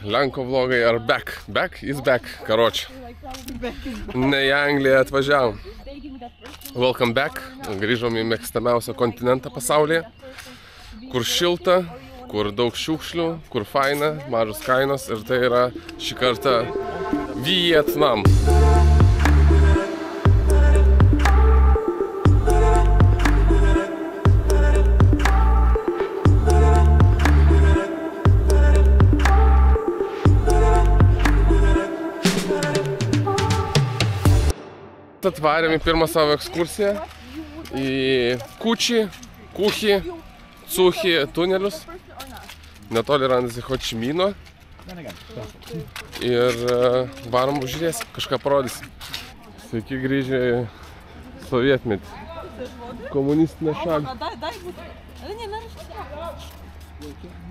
Lenko vlogai are back. Back is back, karoči. Ne į Angliją atvažiavom. Welcome back. Grįžom į mėgstamiausią kontinentą pasaulyje, kur šilta, kur daug šiukšlių, kur faina, mažos kainos ir tai yra šį kartą Vietnam. Atvarėm į pirmą savo ekskursiją į Kuči, Kuchi, Cuchi tunelius. Netoli randasi Ho Chi Mino. Ir varom žiūrėsim, kažką parodysim. Sveiki grįžę į sovietmetį. Komunistinę šalį.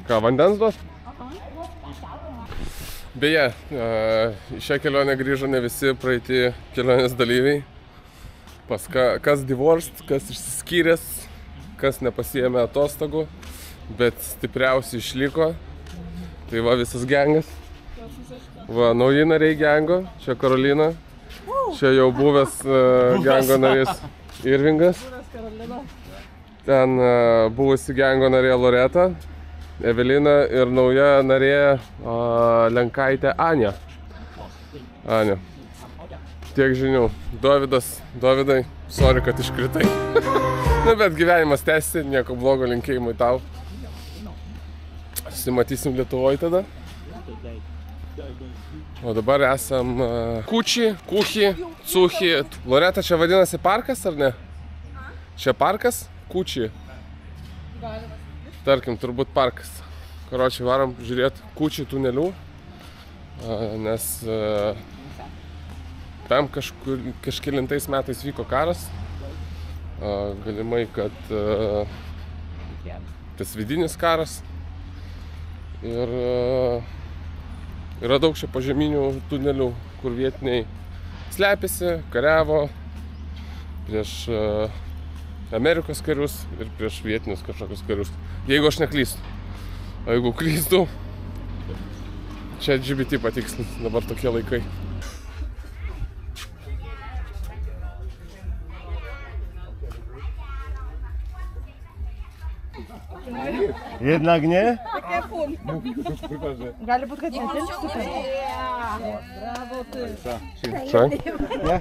Ką, vandens duos? Beje, šią kelionę grįžo ne visi praeiti kelionės dalyviai. Kas divorced, kas išsiskyręs, kas nepasiėmė atostogų, bet stipriausiai išliko. Tai va visas gengas. Va, nauji nariai gengo, čia Karolina. Čia jau buvęs gengo narys Irvingas. Ten buvusi gengo narė Loreta, Evelina ir nauja narė Lenkaitė Anja. Anja. Tiek žinių. Dovydai, sorry, kad iškritai. Bet gyvenimas tęsi, nieko blogo, linkėjimui tau. Susimatysim Lietuvoje tada. O dabar esam Kuči, Kuchi, Cuchi. Loreta, čia vadinasi parkas ar ne? Čia parkas? Kuči. Tarkim, turbūt parkas. Karočiai, varom žiūrėti Kuči tunelių, nes tam kažkelintais metais vyko karas. Galimai, kad tas vidinis karas. Ir yra daug čia požeminių tunelių, kur vietiniai slepiasi, kariavo prieš Amerikos karius ir prieš vietinius kažkokius karius. Jeigu aš neklystu. O jeigu klystu, čia LGBT patikslins, dabar tokie laikai. Jednak nie? Gali būt, kad netilpsi. Bravo, ty. Čia? Nie?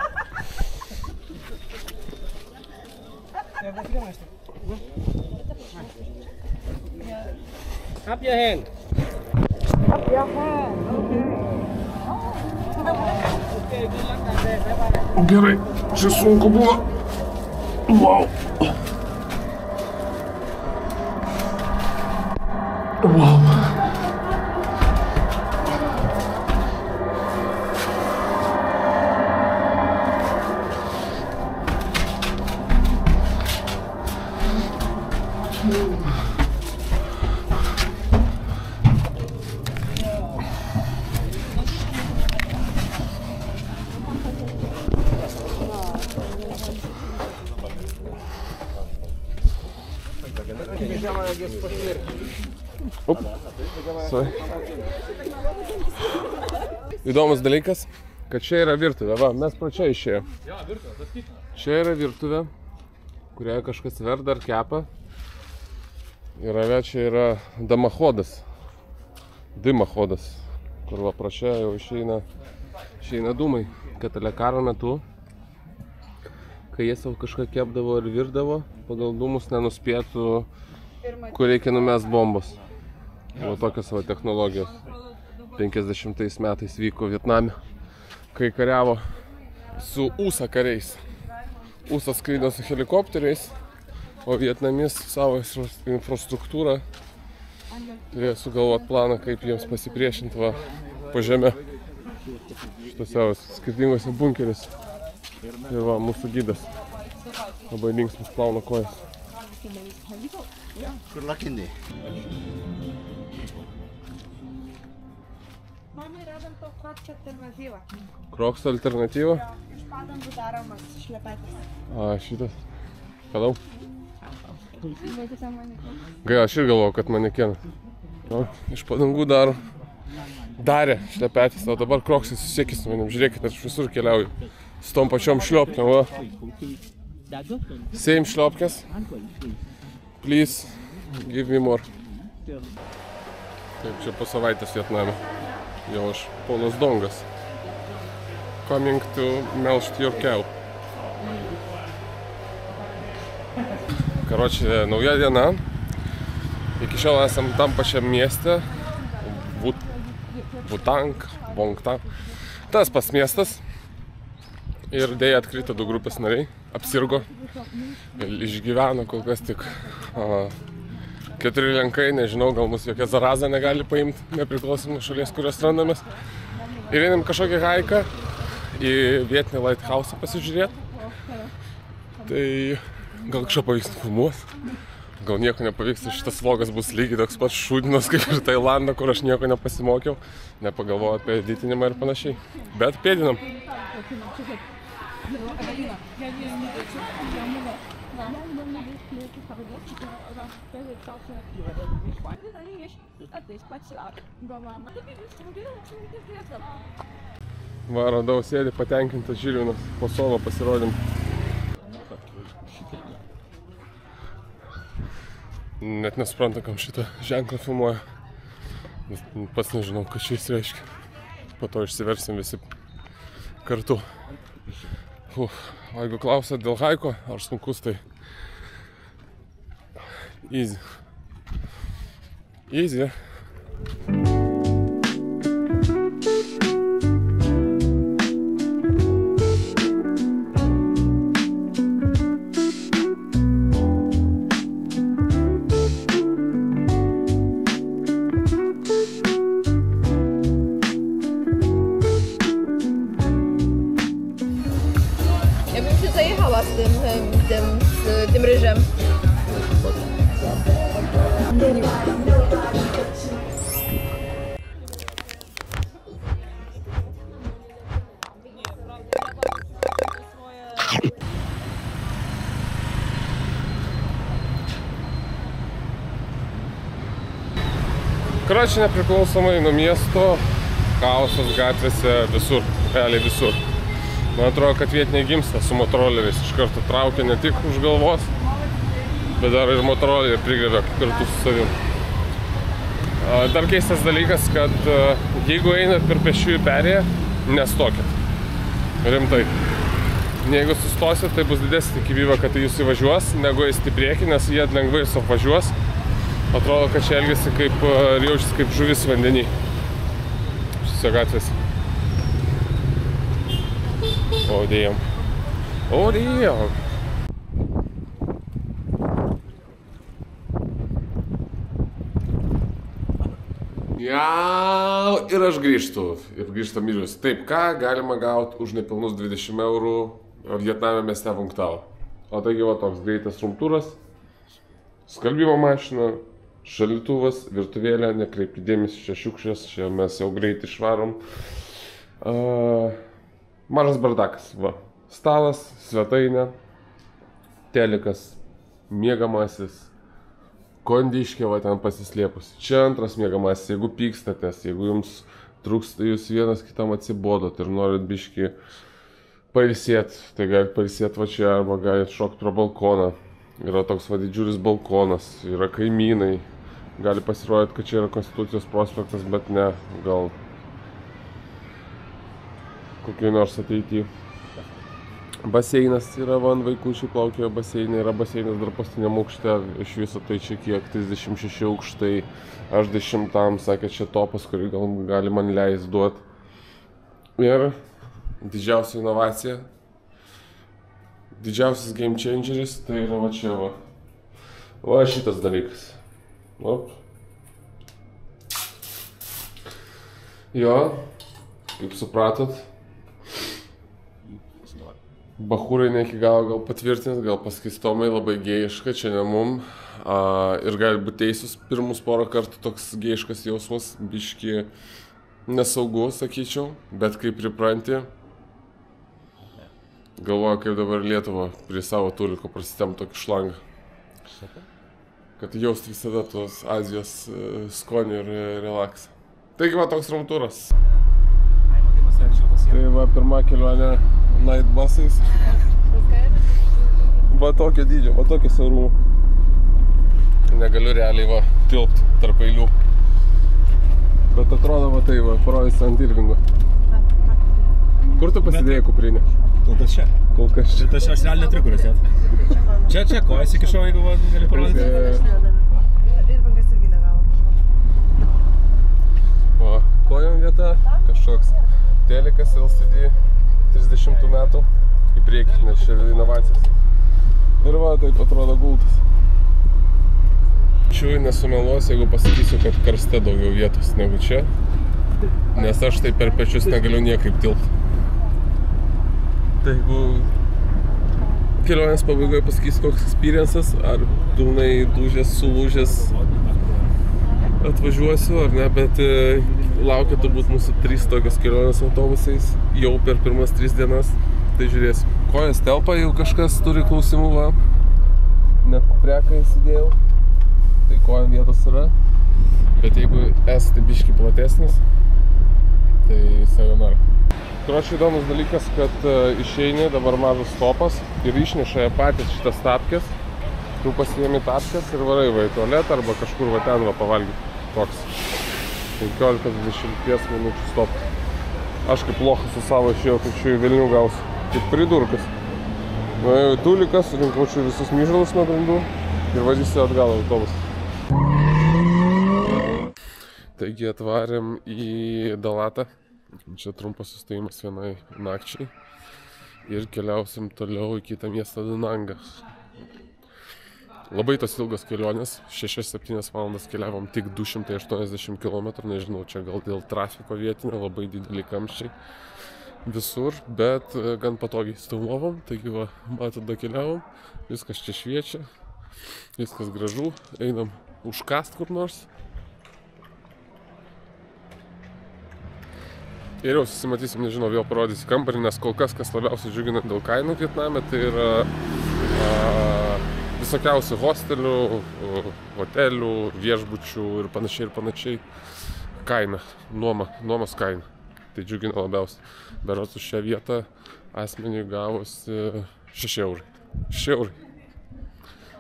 Up your hand. Up your hand. Okay, good luck out there. Bye-bye. Gerai, čia sunku buvo. Wow. Wow. Įdomus dalykas, kad čia yra virtuvė. Va, mes pro čia išėjom. Čia yra virtuvė, kurioje kažkas verda ar kepa. Ir čia yra damachodas. Dimachodas. Kur va pro čia jau išeina dūmai. Kad karo metu, kai jie savo kažką kepdavo ir virdavo, pagal dūmus nenuspėtų, kur reikia numest bombos. O tokios savo technologijos. 50 metais vyko Vietname, kai kariavo su USA kariais. USA skrydo su helikopteriais, o Vietnamis savo infrastruktūrą turėjo sugalvoti planą, kaip jiems pasipriešinti va po žemę. Šitose skirtingose bunkeriuose. Ir va, mūsų gidas. Labai linksmas plauna kojas. Kur lakindi? Mamai radom to Crocs alternatyvą. Crocs alternatyva? Iš padangų daromas šlepetis. A, šitas. Hello. Gaila, aš ir galvoju, kad manekeną. O, iš padangų daro. Darė šlepetės, o dabar kroksai susiekis su manim. Žiūrėkit, aš visur keliauju. Su tom pačiom šliopkėm, va. Same šliopkės. Please, give me more. Taip, čia po savaitės Vietname. Jau aš ponas Dongas. Coming to melžt your cow. Karočią, nauja diena. Iki šiol esam tam pačiam mieste. Butang, Bongta. Tas pats miestas. Ir dėja atkrito 2 grupės nariai. Apsirgo. Išgyveno kol kas tik 4 lenkai. Nežinau, gal mus jokia zaraza negali paimti, nepriklausomai nuo šalies, kurios randamės. Ir einam kažkokį haiką į vietinį lighthouse pasižiūrėti. Tai gal kažką pavyks nufilmuoti. Gal nieko nepavyks, šitas vlogas bus lygiai toks pats šūdinas kaip ir Tailando, kur aš nieko nepasimokiau. Nepagalvojau apie editinimą ir panašiai. Bet pėdinam. Va, radau, sėdi patenkintas Žilvinas po solo pasirodym. Net nesuprantu, kam šitą ženklą filmuoja. Pats nežinau, kas šis reiškia. Po to išsiversim visi kartu. O jeigu klausat dėl haiko, ar sunkus, tai easy. Easy. Tym ryżem. Karočią, nepriklausomai nuo miesto, chaosas gatvėse visur, realiai visur. Man atrodo, kad vietiniai gimsta su motoroleriais, iš karto traukia ne tik už galvos, bet dar ir motoroleriai prigrebia kartu su savim. Dar keistas dalykas, kad jeigu einat per pėsčiųjų perėją, nestokit. Rimtai. Jeigu sustosit, tai bus didesnė tikimybė, kad jūs įvažiuos, negu eist į priekį, nes jie lengvai apvažiuos. Atrodo, kad čia elgiasi kaip ir jaučiasi kaip žuvis vandenį. Šiose gatvėse. Oh damn. Oh damn. Jau, ir aš grįžtu. Ir grįžtam į jūs. Taip, ką galima gauti už nepilnus 20 eurų Vietname mieste Vungtau. O taigi va toks greitas rumtūras, skalbimo mašina, šaldytuvas, virtuvėlė, nekreipti dėmesį, čia šiukšlės, čia mes jau greit išvarom. Mažas bardakas, va. Stalas, svetainė, telikas, miegamasis, kondiškė, va ten pasislėpus. Čia antras miegamasis, jeigu pykstatės, jeigu jums trūksta, jūs vienas kitam atsibodot ir norit biškį pailsėt, tai galit pailsėt va čia arba galit šokti pro balkoną. Yra toks va didžiulis balkonas, yra kaimynai. Gali pasirodyti, kad čia yra Konstitucijos prospektas, bet ne, gal kokioj nors ateityje. Baseinas yra, van vaikučių plaukioja baseinai, yra baseinas dar paskutiniam aukšte, iš viso tai čia kiek, 36 aukštai, aš 10, sakė, čia topas, kurį gali man leis duot. Ir didžiausia inovacija, didžiausias game changeris, tai yra va čia va. Va šitas dalykas. Op. Jo, kaip supratot, bachūrai ne iki galo gal patvirtins, gal pasakys Tomai labai gėjiška, čia ne mum. Ir gali būti teisus pirmus porą kartų toks gėjiškas jausmas, biški nesaugu, sakyčiau, bet kai pripranti, galvoju, kaip dabar Lietuva prie savo tuliko prasitem tokį šlangą. Kad jaust visada tos Azijos skonį ir relaksą. Taigi va toks rumtūras. Tai va pirma kelionė night busais. Va tokio dydžio, va tokio siaurumo. Negaliu realiai va tilpt tarp eilių. Bet atrodo va tai va, parodys ant Irvingo. Kur tu pasidėjai kuprinę? Kol kas čia. Kol kas čia. Tai aš realiai neturiu kur sėt. Čia kojas iki šiol, jeigu gali parodyti. Irvingas irgi negavo. O, kojom vieta, kažkoks telikas LCD 30 metų į priekį, nes čia inovacijas. Ir va, taip atrodo gultas. Čiui nesumeluos, jeigu pasakysiu, kad karste daugiau vietos negu čia, nes aš tai per pečius negaliu niekaip tilpti. Tai jeigu kelionės pabaigoje pasakysiu, koks experiences, ar pilnai dūžęs, sulūžęs atvažiuosiu, ar ne, bet laukia turbūt mūsų 3 tokios kelionės autobusais jau per pirmas 3 dienas, tai žiūrėsim. Kojas telpa, jeigu kažkas turi klausimų, va, net kupreką įsidėjau, tai kojam vietos yra, bet jeigu esate biški platesnis, tai sayonara. Kročiai įdomus dalykas, kad išeini, dabar mažas stopas ir išneša patys šitas tapkės, tu pasiėmi tapkės ir varai va į tualetą arba kažkur va ten va pavalgyti. Toks 15-20 minučių stopas. Aš kaip lochas su savo išėjau, kaip čia į Vilnių gausiu, kaip pridurkas. Nuėjau į Tuliką, surinkau čia visus myžalus nuo grindų ir važiuosiu atgal autobusą. Taigi atvarėm į Dalatą. Čia trumpas sustojimas vienai nakčiai ir keliausim toliau į kitą miestą Danangą. Labai tos ilgos kelionės, 6-7 valandas keliavom tik 280 km, nežinau, čia gal dėl trafiko vietinio, labai dideli kamščiai visur, bet gan patogiai stovnovom, taigi va, matot, dakeliavom, viskas čia šviečia, viskas gražu, einam užkast kur nors. Ir jau susimatysim, nežinau, vėl parodysiu kambarį, nes kol kas labiausiai džiugina dėl kainų Vietname, tai yra visokiausių hostelių, hotelių, viešbučių ir panašiai. Kaina, nuomos kaina. Tai džiugina labiausiai. Berods už šią vietą asmeniui gavosi 6 eurai. 6 eurai.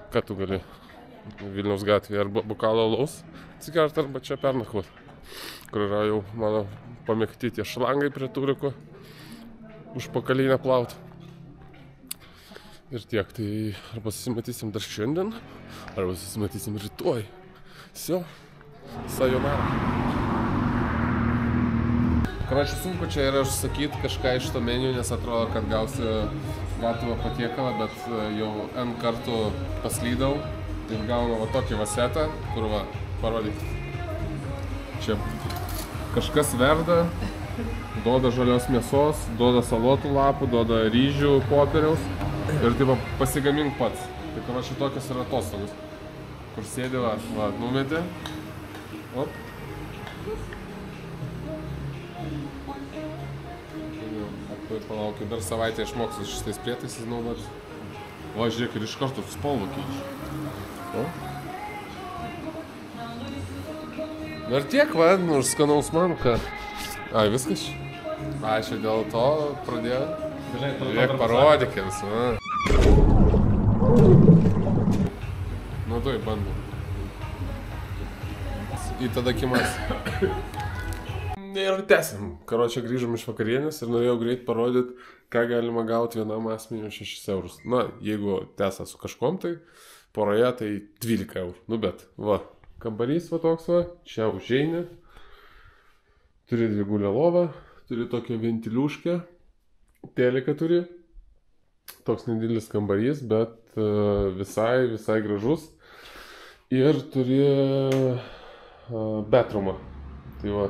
Ką tu gali Vilniaus gatvėje arba bokalą alaus atsigert arba čia pernakvot, kur yra jau mano pamėgti tie šlangai prie Turiko, užpakalinę plaut. Ir tiek, tai arba susimatysim dar šiandien, arba susimatysim rytoj. Всё, sayonara. Короче, sunku čia yra užsakyti kažką iš to meniu, nes atrodo, kad gausi gatavą patiekalą, bet jau N kartų paslydau. Tai gaunu va tokį vasetą, kur va, parodyk. Čia kažkas verda, duoda žalios mėsos, duoda salotų lapų, duoda ryžių popieriaus ir taip pasigamink pats. Tai kur šitokios yra atostogos, kur sėdi, va, numetė. Op. Palaukiu, dar savaitę išmoksiu šitais prietaisais naudoti. O, žiūrėk, ir iš karto spalvą keičiu. Ir tiek, va, nors skanaus man, ką. Ai, viskas čia? Ai, čia dėl to pradėjo. Žiūrėk, parodyk jiems, va. Nu, tai bandau. Į tada kimas. Ir tęsim. Karočią grįžom iš vakarienės ir norėjau greit parodyti, ką galima gauti vienam asmeniu 6 eurus. Na, jeigu tęsia su kažkom, tai poroje tai 12 eurų. Nu, bet, va. Kambarys va toks va, čia užeini, turi dvigulę lovą, turi tokią ventiliuškę, teliką turi, toks nedidelis kambarys, bet visai gražus ir turi bathroomą, tai va,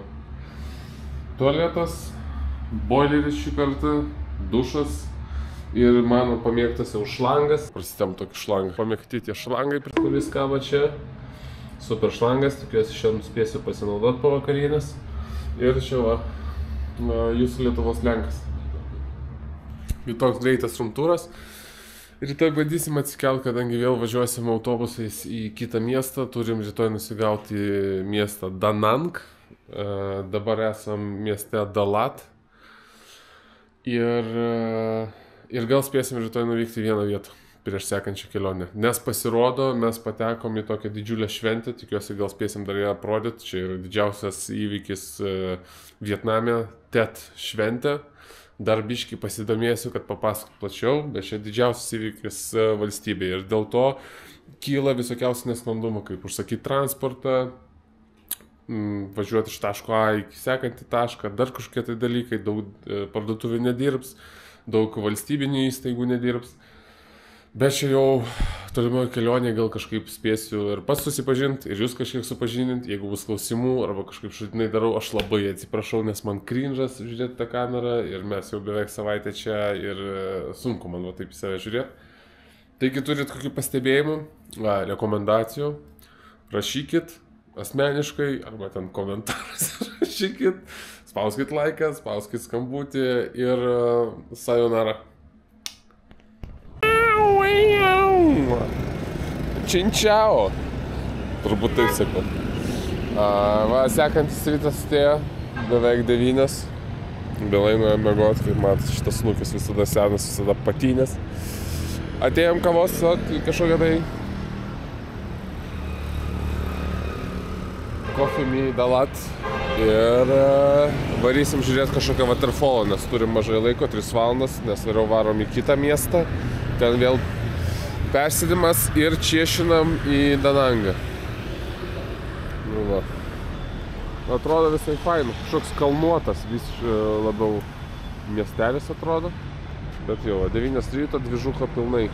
tualetas, boileris šį kartą, dušas ir mano pamėgtas jau šlangas, prasitėm tokį šlangą, pamėgti tie šlangai, prie kuris kaba čia. Super šlangas, tikiuosi šiandien spėsiu pasinaudoti po vakarienės. Ir čia va, jūsų Lietuvos Lenkas. Ir toks greitas rumtūras. Rytoj bandysim atsikelt, kadangi vėl važiuosim autobusais į kitą miestą. Turim rytoj nusigauti miestą Da Nang. Dabar esam mieste Dalat. Ir gal spėsim rytoj nuvykti vieną vietą prieš sekančią kelionę. Nes pasirodo, mes patekom į tokią didžiulę šventę. Tikiuosi, gal spėsim dar ją aprodyti. Čia yra didžiausias įvykis Vietname, TET šventė. Dar biškį pasidomėsiu, kad papasakot plačiau, bet čia didžiausias įvykis valstybėje. Ir dėl to kyla visokiausių nesklandumų, kaip užsakyti transportą, važiuoti iš taško A į sekantį tašką, dar kažkokie tai dalykai, daug parduotuvių nedirbs, daug valstybinių įstaigų nedirbs. Bet čia jau tolimoje kelionėje gal kažkaip spėsiu ir pats susipažinti, ir jūs kažkiek supažinint, jeigu bus klausimų, arba kažkaip šutinai darau, aš labai atsiprašau, nes man cringe'as žiūrėti tą kamerą, ir mes jau beveik savaitę čia, ir sunku man va taip į save žiūrėti. Taigi turit kokių pastebėjimų, rekomendacijų, rašykit asmeniškai, arba ten komentaruose rašykit, spauskit laiką, spauskit skambutį ir sayonara. Činčiao. Turbūt taip sakau. Sekantis rytas atėjo, beveik 9. Vėlai nuėjom miegot, kaip matot, šitas snukis visada senas, visada patynės. Atėjom kavos kažkokią tai Coffee Me Dalat. Ir varysim žiūrėti kažkokią waterfallą, nes turim mažai laiko, 3 valandas, nes vėliau varom į kitą miestą. Ten vėl persėdimas ir čiešinam į Da Nangą. Nu va. Atrodo visai fainu. Kažkoks kalnuotas, vis labiau miestelis atrodo. Bet jau, 9 ryto, dvižuko pilnai.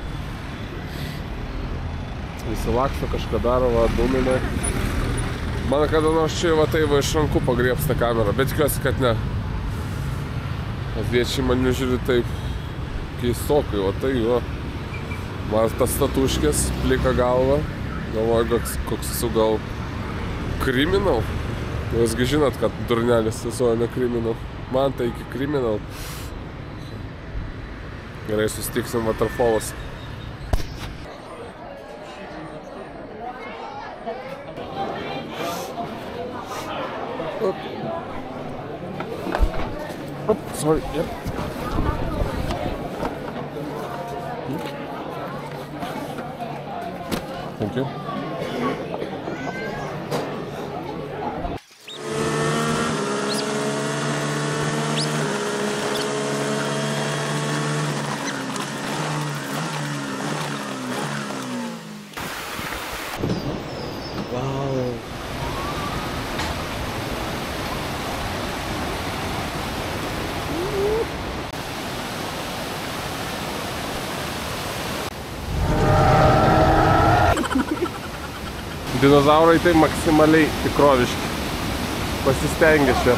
Visi laksto, kažką daro, va, duminė. Man kada nors čia va tai va iš rankų pagriebs tą kamerą, bet tikiuosi, kad ne. Azviečiai mane žiūri taip keistokai, o tai jo. Man tas statuškės, plika galva. Galvoju, koks esu gal kriminal. Jūsgi žinot, kad durnelis esu, ne kriminal. Man tai iki kriminal. Gerai, susitiksim waterfallas. Sorry, yep. Thank you. Wow. Dinozaurai tai maksimaliai tikroviški. Pasistengė čia.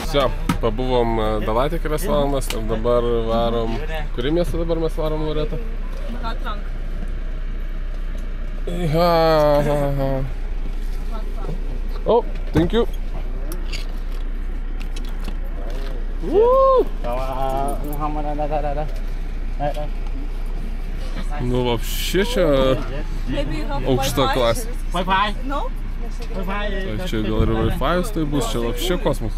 Все, pabuvom Dalate kelias valandas ir dabar varom... Kurį miestą dabar mes varom, Loreta? Da Nang. Oh, thank you. Ну вообще čia aukšta klasė. Wi-Fi? No? Wi-Fi. Čia gal ir Wi-Fi'us tai bus, čia вообще kosmos.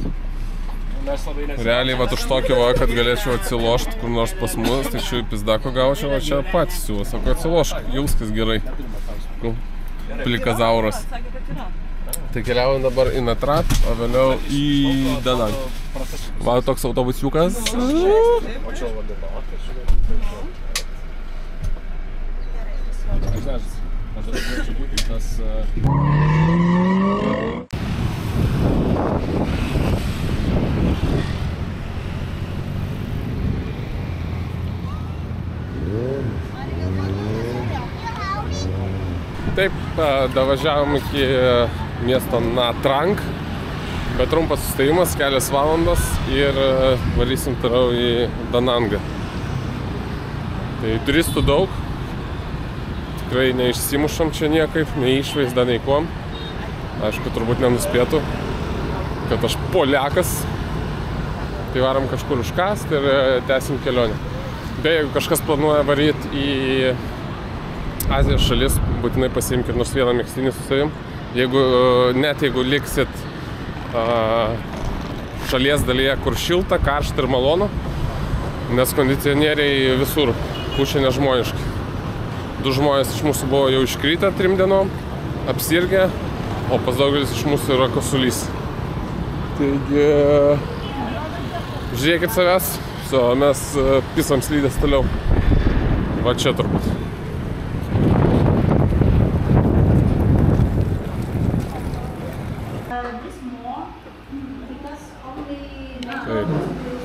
Realiai, va, už tokį va, kad galėčiau atsilošti kur nors pas mus, tai čia pizdako gaučiau, va čia patys siūlo. Sako, atsilošk, jauskas gerai. Plikazauras. Tai keliaujam dabar į Natrat, o vėliau į Da Nang. Va, toks autobusiukas. Taip, davažiavom iki miesto Natrang, bet trumpas sustojimas, kelias valandos ir varysim toliau į Da Nangą. Tai turistų daug, tikrai neišsimušam čia niekaip, nei išvaizda, nei kuom. Aišku, turbūt nenuspėtų, kad aš poliakas. Tai varom kažkur užkast ir tęsim kelionę. Beje, jeigu kažkas planuoja varyti į Azijos šalis, būtinai pasiimkit nors vieną megztinį su savim. Net jeigu liksit šalies dalyje, kur šilta, karšta ir malonu, nes kondicionieriai visur pučia nežmoniškai. 2 žmonės iš mūsų buvo jau iškrytę 3 dienom, apsirgę, o pas daugelis iš mūsų yra kosulys. Taigi, žiūrėkit savęs, mes pisam slydės toliau. Va čia turbūt. Taip,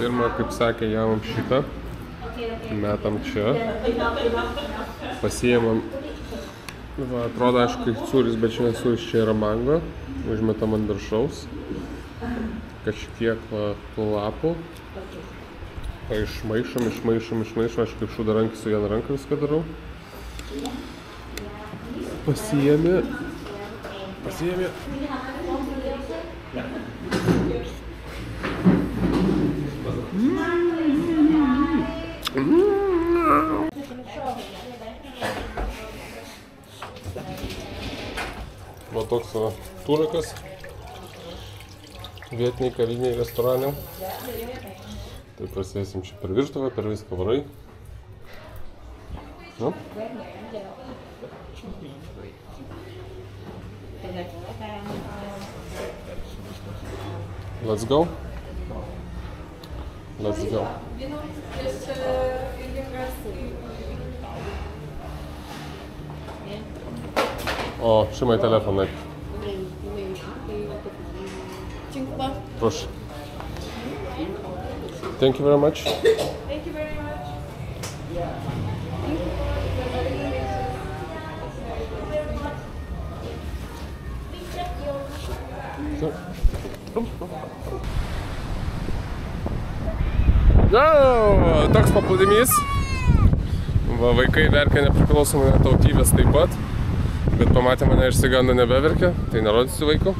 pirmą, kaip sakė, jamam šitą, metam čia, pasiėmam, va, atrodo, aišku, sūris, bet čia sūris čia yra mango, užmetam ant viršaus, kažkiek lapų, išmaišom, aišku, kaip šūdarankį su viena ranka viską darau, pasiėmė. Va toks turikas, vietiniai kaviniai restorane. Tai prasėsim čia per virtuvę, per viską varai. No? Let's go. Let's go. O, trzymaj telefon najpierw. Dziękuję. Proszę. Thank you very much. Thank you very much. Toks paplūdimys. Vaikai verkia nepriklausomai nuo tautybės taip pat. Bet pamatė mane išsigando nebeverkia, tai nerodysiu vaikų.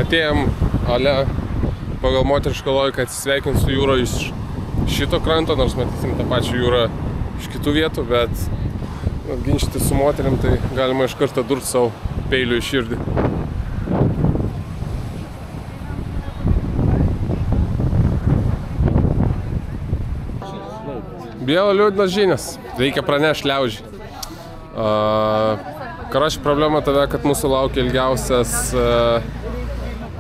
Atėjom ale pagal moterišką logiką atsisveikinti su jūra iš šito kranto, nors matysim tą pačią jūrą iš kitų vietų, bet ginčyti su moterim, tai galima iš karto durti savo peiliu į širdį. Bielo liūdnos žinios, reikia pranešti liaužiai. Karoči, problema tave, kad mūsų laukia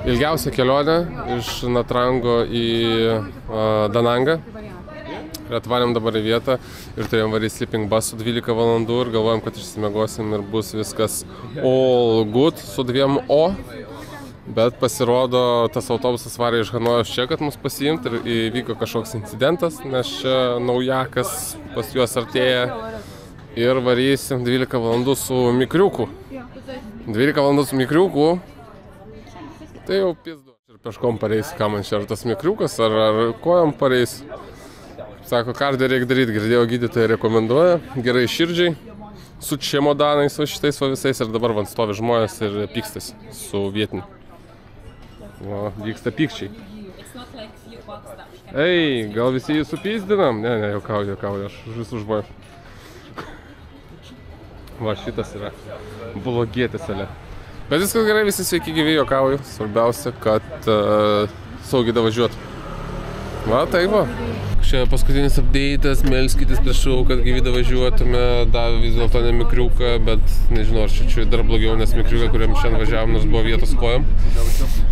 ilgiausia kelionė iš Natrango į Danangą. Ir atvarėm dabar į vietą ir turėjom varyti sleeping bus su 12 valandų ir galvojom, kad išsimiegosim ir bus viskas all good su 2 O. Bet pasirodo, tas autobusas varė iš Hanojos čia, kad mus pasiimti ir įvyko kažkoks incidentas, nes čia naujakas pas juos artėja ir varysim 12 valandų su mikriuku. 12 valandų su mikriuku, tai jau pizdu. Ir peškom pareis, ką man čia, ar tas mikriukas, ar kojom pareis. Sako, kardio reikia daryti, girdėjau, gydytojai rekomenduoja, gerai širdžiai, su čemodanais, su šitais visais ir dabar van stovi žmonės ir pykstasi su vietiniu. O, vyksta pykčiai. Ei, gal visi jį supizdinam? Ne, juokauju, aš už visus žmonės. Va, šitas yra blogietis, ale. Bet viskas gerai, visi sveiki gyvi, juokauju. Svarbiausia, kad saugiai davažiuotų. Va, tai va. Čia paskutinis update'as, melskitės, prašau, kad gyvi davažiuotume, davė vis dėlto ne mikriuką, bet nežinau, ar čia dar blogiau, nes mikriuką, kuriam šiandien važiavom, nors buvo vietos kojom.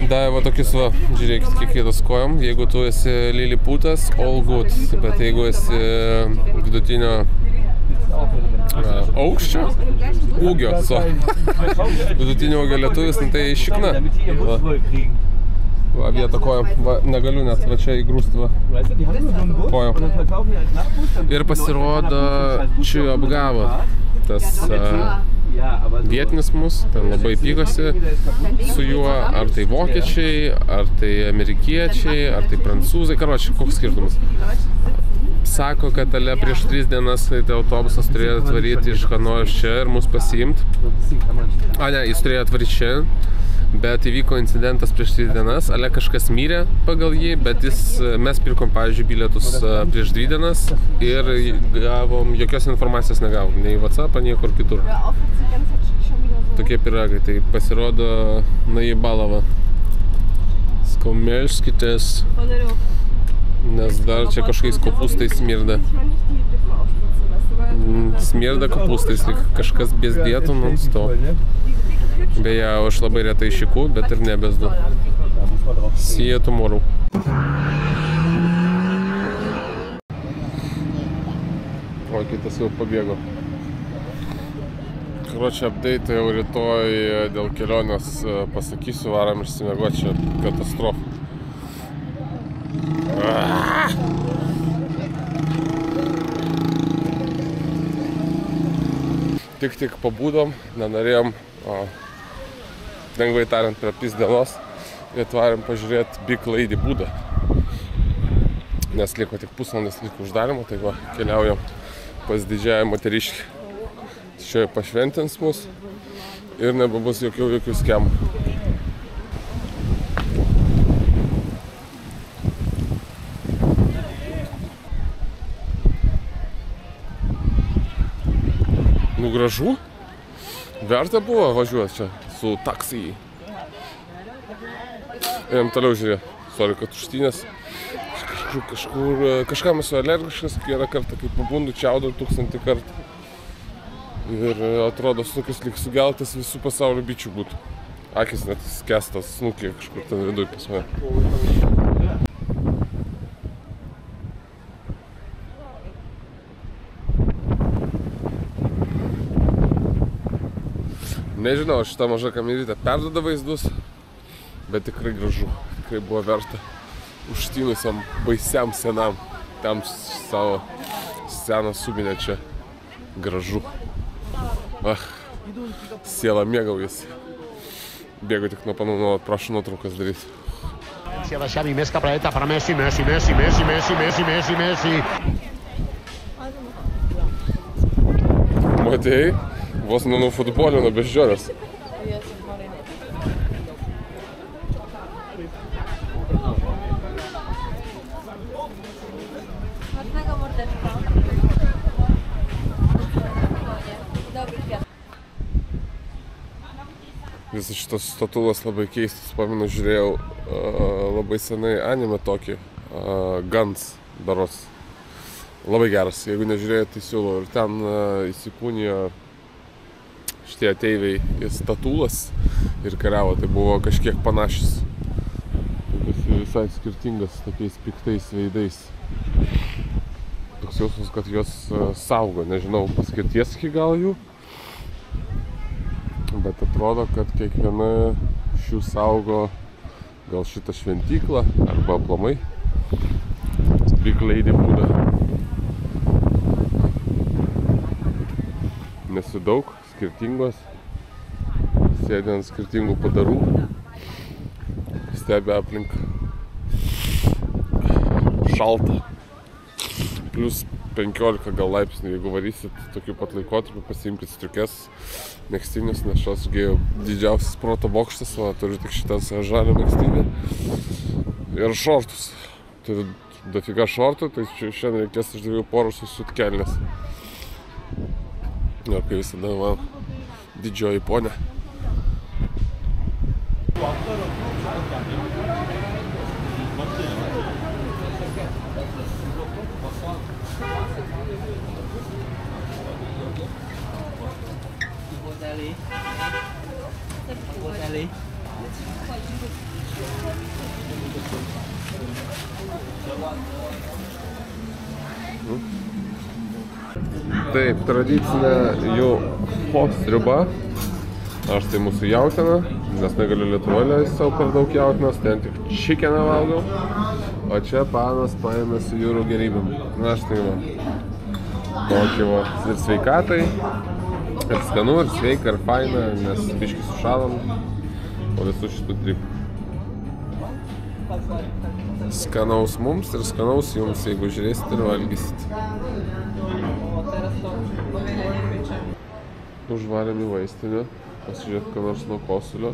Davė va tokius va, žiūrėkit, kiek vietos kojom. Jeigu tu esi liliputas, all good, bet jeigu esi vidutinio aukščio, ūgio, vidutinio ūgio lietuvis, tai šikna. Va, vietą kojom, va, negaliu net, va čia įgrūsti va, kojom. Ir pasirodo, čia apgavo tas vietinis mus, ten labai pykosi su juo, ar tai vokiečiai, ar tai amerikiečiai, ar tai prancūzai, karoči, koks skirtumas. sako, kad ale prieš 3 dienas tai autobusas turėjo atvaryti iš Hanojos čia ir mus pasiimt. Ne, jis turėjo atvaryti čia, bet įvyko incidentas prieš 3 dienas. Ale kažkas mirė pagal jį, bet mes pirkom, pavyzdžiui, bilietus prieš 2 dienas ir gavom, jokios informacijos negavom, nei WhatsApp'ą, niekur kitur. Tokie piragai, tai pasirodo Najibalova. Melskitės, nes dar čia kažkokiais kopūstais smirda. Smirda kopūstais, lyg kažkas bezdėtų non-stop. Beje, aš labai retai šiku, bet ir nebezdu. See you tomorrow. O, kitas jau pabėgo. Karočią update jau rytoj dėl kelionės pasakysiu, varam išsimiegot, čia katastrofa. Tik pabūdom, nenorėjom, lengvai tariant, prie 5 dienos ir atvarėm pažiūrėti Big Lady būdą. Nes liko tik pusvalandis liko uždarimo, tai va, keliaujam pas didžiąją moteriškį. Čia pašventins mus ir nebebus jokių skemų. Nu gražu. Verta buvo važiuoti čia su taksijai. Einam toliau žiūrėti. Sorry, kad užtynės. Kažkam esu alergiškas, kiekvieną kartą, kai pabundu, čiaudau 1000 kartų. Ir atrodo, tokius lyg sugeltas visų pasaulio bičių būtų. Akis net skęstas snukė kažkur ten viduj pas mane. Nežinau, šitą mažą kamerytę perduoda vaizdus, bet tikrai gražu. Tikrai buvo verta užtynusiam baisiam senam. Tam savo seną subinę čia gražu. Siela mėgaujasi. Bėgu tik nuo panų, prašau nuotraukas daryti. Matėjai? Vos nuo futbolio, nuo beždžionės. Visas šitas statulas labai keistas, pamenu, žiūrėjau labai senai anime tokį, Guns berods. Labai geras, jeigu nežiūrėjau, tai siūlau. Ir ten įsikūnijo šitie ateiviai į statulas ir kariavo, tai buvo kažkiek panašus. Visai skirtingas, tokiais piktais veidais. Toks jausmas, kad juos saugo, nežinau paskirties iki gal jų. Bet atrodo, kad kiekviena šių saugo gal šitą šventyklą arba aplamai Big Lady būdą. Nes jų daug, skirtingos, sėdi ant skirtingų padarų, stebi aplink. Šalta. Plius 15 gal laipsnių, jeigu varysit tokiu pat laikotarpiu, pasiimkit striukes, megstinius, nes šios didžiausias proto bokštas, o turiu tik šitą žalią megstinį ir šortus. Turiu dafiga šortų, tai šiandien reikės iš 2 porų susiūt kelnes. Ir kai visada man didžioji ponė. Taip, tradicinė jų pho sriuba. Aš tai mūsų jautiena, nes negaliu Lietuvoje leisti savo per daug jautienos, ten tik čikeną valgau. O čia panas paėmė su jūrų gerybėm. Na, štai va. Tokį va. Ir sveikatai. Ir skanu, ir sveika, ir faina, nes biškį sušalom po visų šitų tripų. Skanaus mums ir skanaus jums, jeigu žiūrėsit ir valgysit. Užvarėm į vaistinę, pasižiūrėt, ką nors nuo kosulio.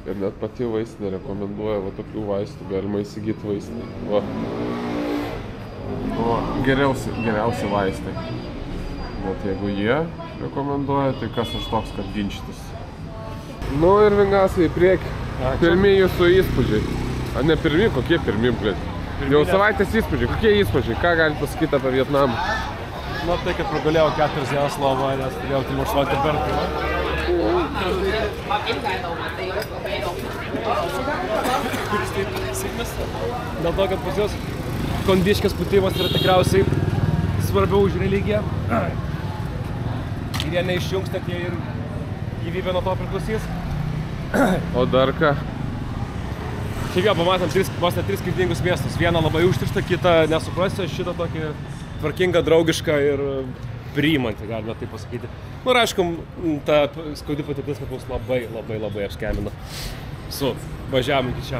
Ir net pati vaistinė rekomenduoja va tokių vaistų, galima įsigyti vaistinę. Va. O geriausi vaistai. Bet jeigu jie rekomenduoja, tai kas aš toks, kad ginčytis. Nu ir Vingasiai, į priekį. Pirmi jūsų įspūdžiai. A ne pirmi, kokie pirmi, blėt? Jau savaitės įspūdžiai. Kokie įspūdžiai? Ką galite pasakyti apie Vietnamą? Nu, tai, kad pragulėjau 4 dienas lovoje, nes turėjau Timošo temperatūrą. Dėl to, kad pas juos kondiškės pūtimas yra tikriausiai svarbiau už religiją. Ir jie neišjungs, tad jie ir gyvybė nuo to priklausys. O dar ką? Šiaip jau pamatėm vos net 3 skirtingus miestus. Vieną labai užtirštą, kitą nesuprasiu, šitą tokį tvarkingą, draugišką ir priimantį, galime taip pasakyti. Nu ir aišku, ta skaudi patirtis, kad mus labai apskemino su važiavimu iki čia.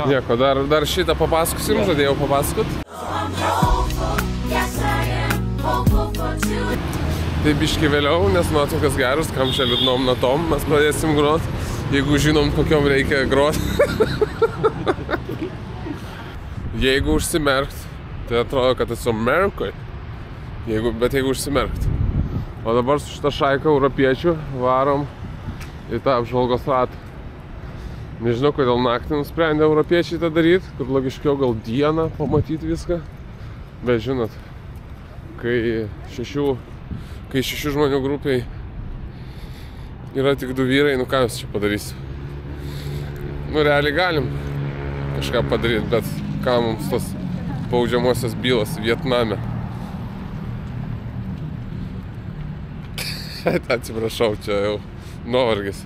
Nieko, dar šitą papasakosim, žadėjau papasakot. Tai biški vėliau, nes nuotraukas geros, kam čia liūdnom natom mes pradėsim grot, jeigu žinom, kokiom reikia grot. Jeigu užsimerkt, tai atrodo, kad esu Amerikoje, bet jeigu užsimerkt. O dabar su šitą šaiką europiečių varom į tą apžvalgos ratą. Nežinau, kodėl naktį nusprendė europiečiai tą daryti, kur logiškiau gal dieną pamatyti viską. Bet žinot, kai šešių žmonių grupiai yra tik 2 vyrai, nu ką jūs čia padarysi? Nu realiai galim kažką padaryti, bet ką mums tos baudžiamosios bylos Vietname? Atsiprašau, čia jau nuovargis.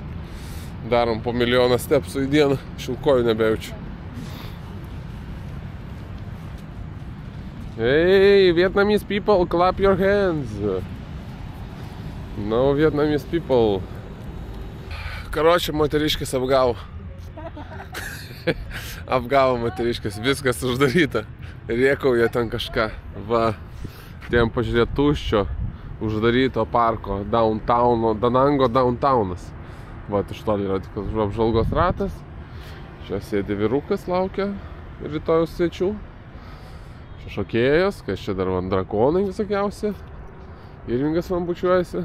Darom po 1 milijoną stepsų į dieną, šilkojų nebejaučiu. Hey, Vietnamese people, clap your hands. No, Vietnamese people. Karočią, moteriškis apgavo. Apgavo moteriškis, viskas uždaryta. Rėkauja ten kažką. Va, tiem pažiūrėti tuščio, uždaryto parko, downtowno, Danango downtownas. Va, iš toli yra tik apžvalgos ratas. Čia sėdi vyrukas, laukia rytojaus svečių. Čia šokėjas, kas čia dar man drakonai visokiausi. Irvingas man bučiuojasi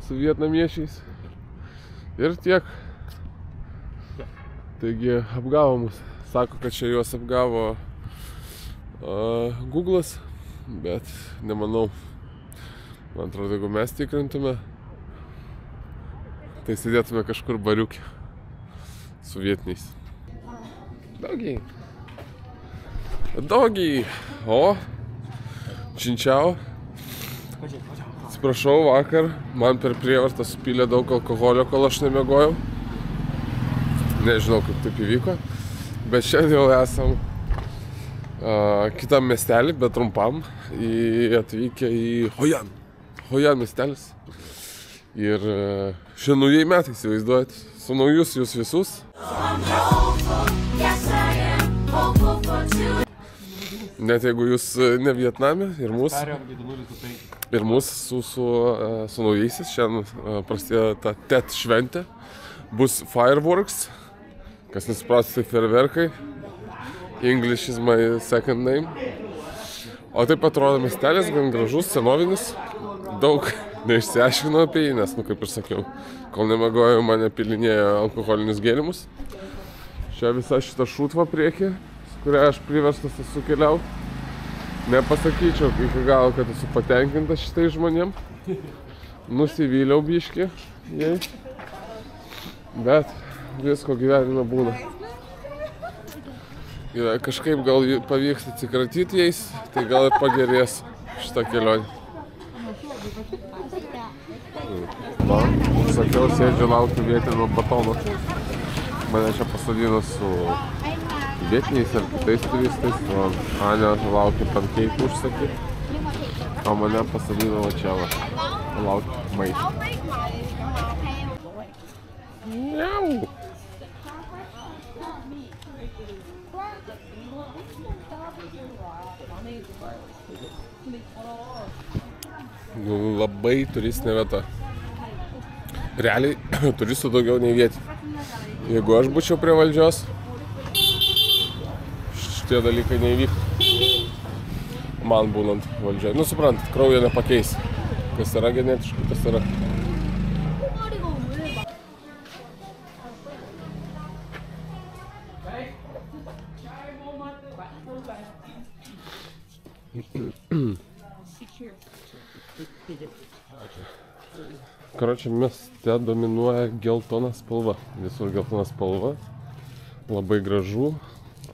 su vietnamiečiais. Ir tiek. Taigi apgavo mus. Sako, kad čia juos apgavo Google'as, bet nemanau. Man atrodo, jeigu mes tikrintume, tai sėdėtume kažkur bariukė su vietiniais. Dogiai. Dogiai. O, činčiau. Atsiprašau, vakar man per prievartą supylė daug alkoholio, kol aš nemiegojau. Nežinau, kaip taip įvyko. Bet šiandien jau esam kitam miestelį, bet trumpam. Atvykę į Hoi An. Hoi An miestelis. Ir šiandien naujieji metai, įsivaizduojat, su naujus jūs visus. Net jeigu jūs ne Vietname ir mūsų su naujaisiais, šiandien prasidėjo ta Tet šventė. Bus fireworks, kas nesupras, tai fejerverkai. English is my second name. O taip atrodo miestelis, gan gražus, senovinis, daug neišsiaiškinau apie jį, nes, nu kaip ir sakiau, kol nemegojau, mane pilinėjo alkoholinius gėrimus. Čia visa šita šutva priekį, su kuria aš priverstas esu keliauti. Nepasakyčiau iki galo, kad esu patenkintas šitais žmonėm. Nusivyliau biškį jai. Bet visko gyvenime būna. Kažkaip gal pavyks atsikratyti jais, tai gal ir pagerės šitą kelionę. Va, sakiau, sėdžiu laukti vietinio batono. Mane čia pasodino su vietiniais ir kitais turistais. Aня laukia pankeikų užsakyti, o mane pasodino va čia va, laukia maisto. Miau! Labai turistinė vieta. Realiai turistų daugiau nei vietį. Jeigu aš būčiau prie valdžios, šitie dalykai neįvyktų. Man būnant valdžioje. Nu, suprantat, kraujo nepakeis. Kas yra genetiškai, tas yra. Karočią, mieste dominuoja geltona spalva. Visur geltona spalva. Labai gražu.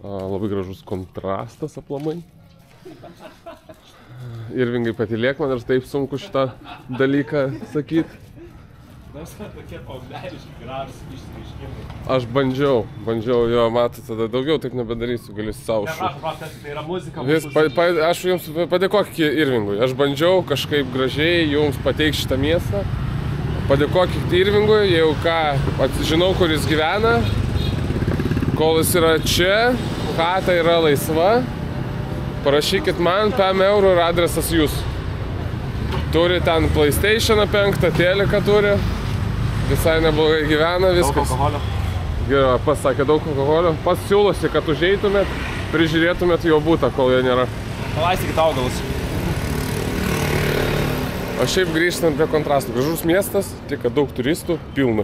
Labai gražus kontrastas aplamai. Irvingai patylėk, man ir taip sunku šitą dalyką sakyti. Aš bandžiau, jo, matot, tada daugiau taip nebedarysiu, galiu savo šūkį. Aš jums padėkokit Irvingui, aš bandžiau kažkaip gražiai jums pateikti šitą miestą. Padėkokit Irvingui, jau ką, žinau, kur jis gyvena, kol jis yra čia, chata yra laisva. Parašykit man 5 eurų ir adresas jūsų. Turi ten PlayStation 5, teliką turi. Visai neblogai gyvena, viskas. Daug alkoholio. Gerai, pasakė daug alkoholio. Pats siūlosi, kad užeitumėt, prižiūrėtumėt jo būtą, kol jo nėra. Palaistykit augalus. O šiaip grįžtant prie kontrastų. Gražus miestas, tik kad daug turistų, pilna.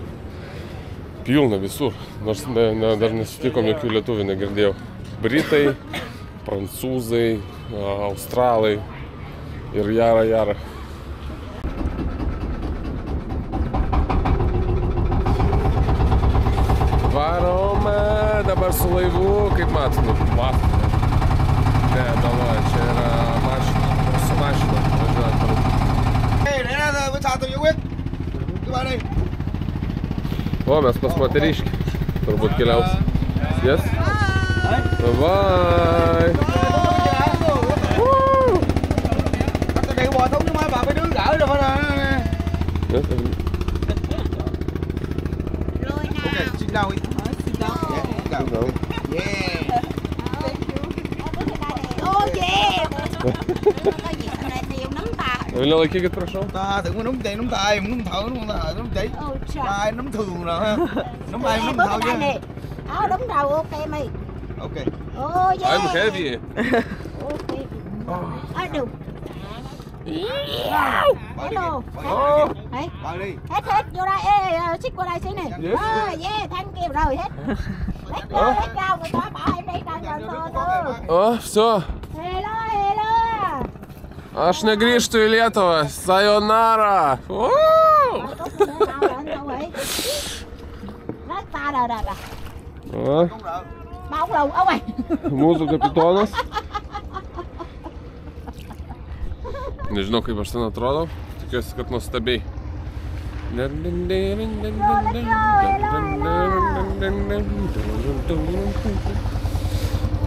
Pilna visur. Nors dar nesutikom jokių lietuvių, negirdėjau. Britai, prancūzai, australai ir jara. Varome dabar su laivu, kaip matot, matome. Ne, galvoja, čia yra mašina, su mašina. O, mes pas moteriškį. Turbūt keliausim. Yes? Bye! Đây bò thúng nhưng mà bà phải đứng đỡ rồi phải không? Ok, sit down. Sit down. Yeah. Vilniau, laikykit, prašau. Ta thử nắm tay, nắm tay, nắm thở, nắm thở, nắm tay. Tay nắm thường rồi ha. Nắm tay, nắm thở chứ. Đúng rồi, ok mày. Ok. Oh yeah. I'm heavy. Ok. Được. Hello. Đấy. Bà đi. Hết vô đây, xích qua đây xí này. Yeah, thank you rồi hết. Hết vô, người ta bỏ em đây đang O, все. Hello. Aš negrįžtu į Lietuvą. Sayonara. Mūsų kapitonas. Nežinau, kaip aš ten atrodau. Tikiuosi, kad nuostabiai.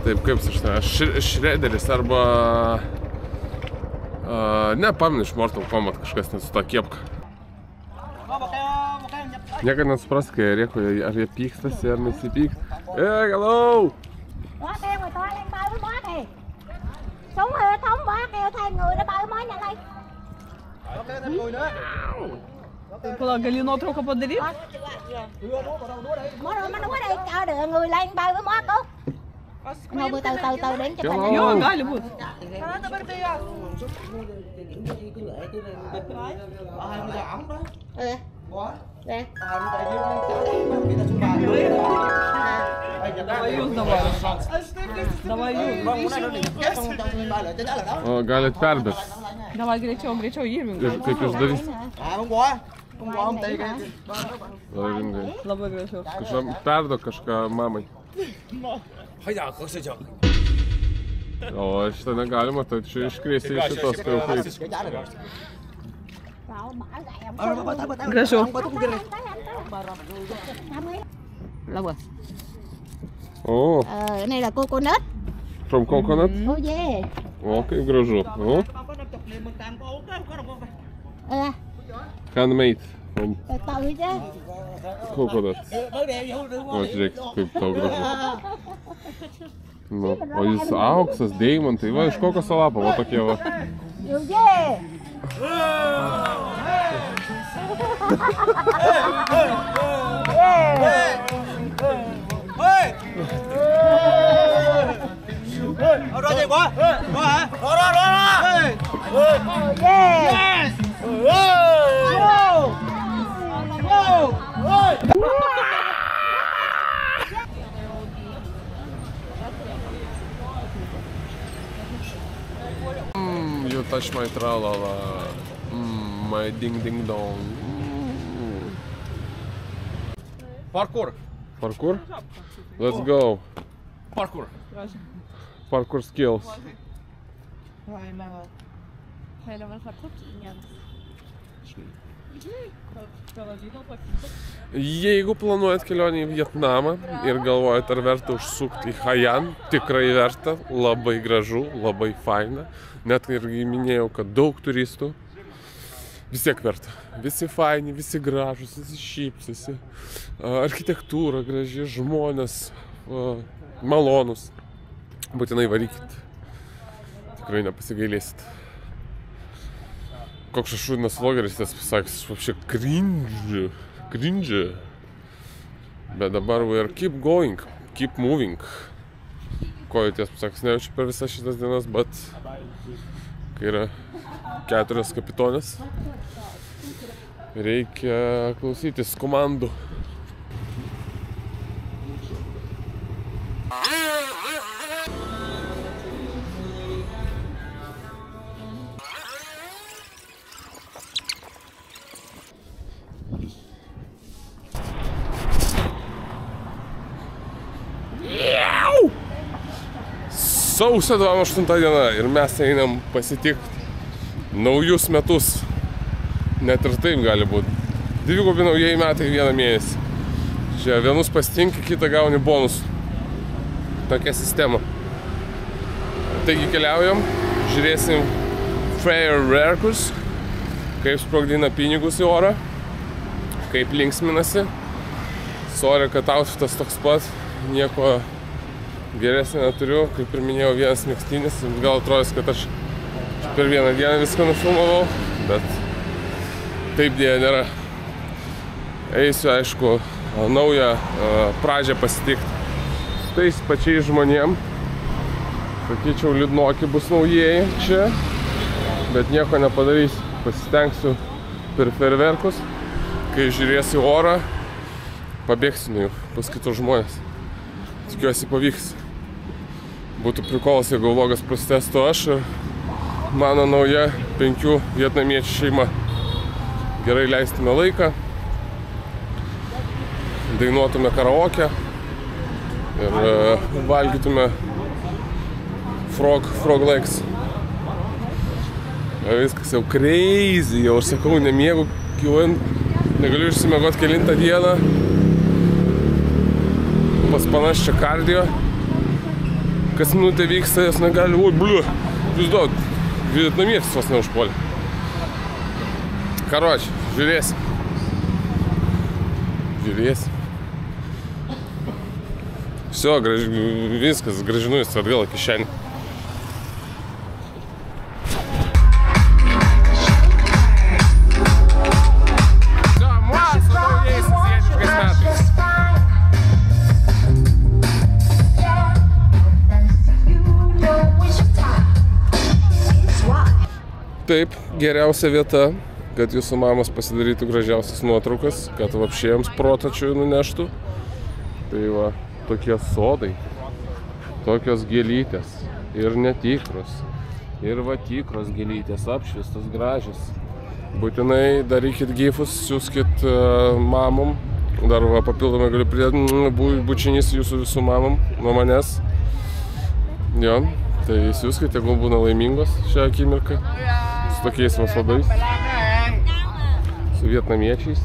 Taip, kaip aš ten, Šrederis arba... Nepamenu iš Mortal Kombat kažkas net su tą kiepką. Niekad nesupras, kai rėko, ar jie pykstasi, ar nesipyksta. Hello! Đó, kêu người ta lên bơi với bó kìa. Xuống hệ thống bó kêu thay người nó bơi mới nhanh đây. Ok, thêm người nữa. Pala, gali nuotrauką padaryti? Mó rồi, nó đuối đây, cho được người lên bơi với mó cút. Ngồi bơi từ đến cho thành Jo, gali būt. Đây. Davai jūs dabar. Davai jūs. O, galit perbėt. Davai greičiau Irvingai. Ir kaip jūs darysit? Hôm qua ông tây cái. Irvingai. Labai greičiau. Kažką perduok kažką mamai. O, šitą negalima, tai čia iškrėsi iš šitos kriaukai. Gražiau. Lâu rồi. O, Cái này là coconut. from coconut? Oh yeah. O, kaip gražu. O, handmade from Từ chứ. coconut. O, žiūrėk, kaip tau gražu. Nu, o jis auksas, deimantai, va, iš kokio salapo, va tokie va. Nhiều dê. Đó gì quá? Đó hả? Đó. Yes. You touch my tra-la-la. My ding-ding-dong. Parkour. Parkour? Let's go. Parkour. Parkour skills. Jeigu planuojat kelionę į Vietnamą ir galvojat, ar verta užsukti į Haiyan, tikrai verta, labai gražu, labai faina. Net ir minėjau, kad daug turistų, vis tiek verta. Visi faini, visi gražus, visi šypsosi. Architektūra graži, žmonės malonus. Būtinai varykit. Tikrai nepasigailėsit. Koks šašūdinas vlogeris tas pasakys, вообще cringe. Bet dabar we are keep going, keep moving. Ko jau ties pasakys, nejaučiu per visas šitas dienas, bet kai yra 4 kapitonės, reikia klausytis komandų. Sausio 28 diena ir mes einam pasitikti naujus metus. Net ir taip gali būti. Dvigubi naujieji metai vieną mėnesį. Čia vienus pasitinki, kitą gauni bonus. Tokia sistema. Taigi keliaujam, žiūrėsim fireworkus, kaip sprogdina pinigus į orą, kaip linksminasi. Sorry, kad outfitas toks pat, nieko geresnį neturiu, kaip ir minėjau, vienas megztinis. Gal atrodys, kad aš per vieną dieną viską nufilmavau, bet taip dėja nėra. Eisiu, aišku, naują pradžią pasitikti su tais pačiais žmonėm. Sakyčiau, liūdnoki bus naujieji čia, bet nieko nepadarysiu. Pasistengsiu per fejerverkus, kai žiūrėsiu orą, pabėgsiu nuo jų pas kitus žmonės. Tikiuosi pavyks. Būtų prikolas, jeigu vlogas prasitęstų aš ir mano nauja 5 vietnamiečių šeima. Gerai leistume laiką, dainuotume karaoke ir valgytume frog legs. Viskas jau crazy, jau aš sakau, nemiegu, negaliu išsimiegot kelintą dieną. Pas panas čia kardio, kas minutė vyksta, jas negali, oi, bliu, jūs daug, vietnamietis vos neužpuolė. Karoči, žiūrėsim. Viso, viskas, gražinu jis atgal į kišenį. Taip, geriausia vieta, kad jūsų mamos pasidarytų gražiausias nuotraukas, kad vapšėjams protačių nuneštų. Tai va, tokie sodai, tokios gėlytės ir netikros, ir va tikros gėlytės, apšviestos gražios. Būtinai darykit gifus, siūskit mamom, dar va, papildomai galiu pridėti bučinys jūsų visų mamom nuo manęs. Jo, tai siūskit, tegul būna laimingos šią akimirką. Su tokiais vasodais, su vietnamiečiais.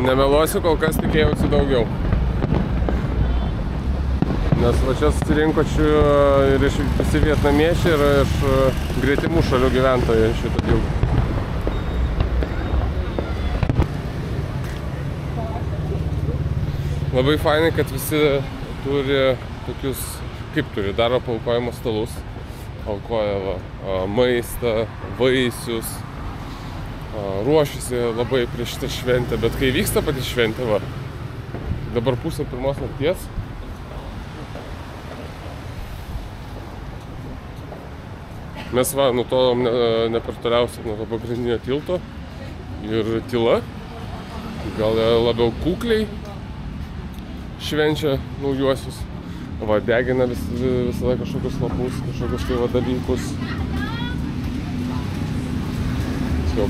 Nemeluosiu, kol kas tikėjausi daugiau. Nes va čia susirinko ir iš visi vietnamiečiai ir iš greitimų šalių gyventojai šito tilto. Labai fainai, kad visi turi tokius, kaip turi, daro paaukojimo stalus. Aukoja maistą, vaisius, ruošiasi labai prieš šitą šventę, bet kai vyksta pati šventė, va, dabar 1:30 nakties. Mes va, nutolom ne per toliausiai nuo to pagrindinio tilto ir tyla, gal labiau kukliai švenčia naujuosius. Va, degina visada kažkokius lapus, kažkokius tai va dalykus.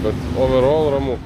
Bet overall ramu.